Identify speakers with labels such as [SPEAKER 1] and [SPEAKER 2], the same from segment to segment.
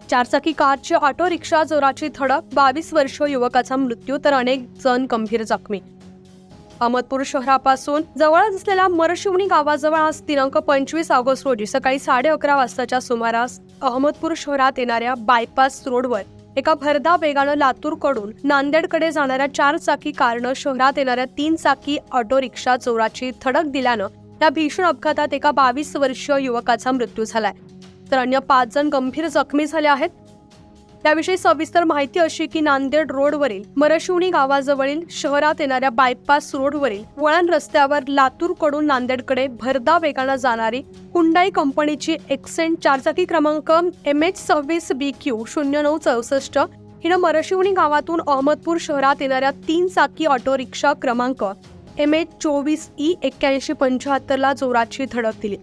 [SPEAKER 1] चारचाकी कारची auto rickshaw जोराची धडक, 22 वर्षीय युवकाचा मृत्यू तर अनेक जण गंभीर जखमी. अहमदपूर शहरापासून जवळच असलेल्या मरशिवणी गावाजवळ आज दिनांक 25 ऑगस्ट रोजी सकाळी 11:30 वाजताच्या सुमारास अहमदपूर शहरात येणाऱ्या बायपास रोडवर एका भरधाव वेगानं लातूरकडून नांदेडकडे जाणाऱ्या 4 चाकी कारनं शहरात येणाऱ्या 3 चाकी ऑटो रिक्षा जोराची धडक दिल्यानं या भीषण अपघातात एका 22 वर्षीय युवकाचा मृत्यू झालाय, तर अन्य 5 जण गंभीर जखमी झाले आहेत. त्याविषयी सविस्तर माहिती अशी की नांदेड रोडवरील मरशिवणी गावाजवळील शहरात येणाऱ्या बायपास रोडवरील वळण रस्त्यावर लातूरकडून नांदेडकडे भरधाव वेगानं जाणारी हुंडाई कंपनीची एक्सेंट 4 चाकी क्रमांक MH26BQ 0964 हिनं मरशिवणी गावातून अहमदपूर शहरात येणाऱ्या 3 चाकी ऑटो रिक्षा क्रमांक MH24E 8175 ला जोराची धडक दिली.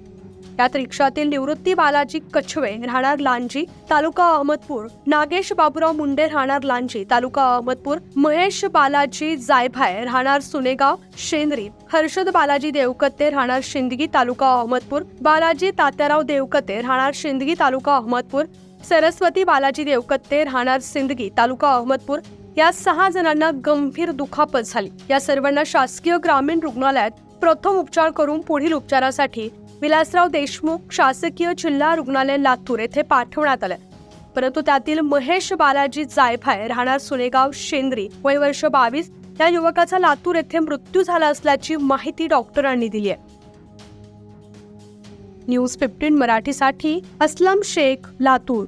[SPEAKER 1] यात रिक्षातील निवृत्ती बालाजी कछवे राहणार लांजी तालुका अहमदपूर, नागेश बाबुराव मुंडे राहणार लांजी तालुका अहमदपूर, महेश बालाजी जायभाय राहणार सुनेगाव शेंद्री, हर्षद बालाजी देवकते राहणार शिंदगी तालुका अहमदपूर, बालाजी तात्याराव देवकते राहणार शिंदगी तालुका अहमदपूर, सरस्वती बालाजी देवकते राहणार सिंदगी तालुका अहमदपूर या 6 जणांना गंभीर दुखापत झाली. या सर्वांना शासकीय ग्रामीण रुग्णालयात प्रथम उपचार करून पुढील उपचारासाठी विलासराव देशमुख शासकीय जिल्हा रुग्णालय लातूर येथे पाठवण्यात आले. परंतु त्यातील महेश बालाजी जायभाय राहणार सुनेगाव शेंद्री वय वर्ष 22 या युवकाचा लातूर येथे मृत्यू झाला असल्याची माहिती डॉक्टरांनी दिली आहे. न्यूज 15 मराठीसाठी असलम शेख, लातूर.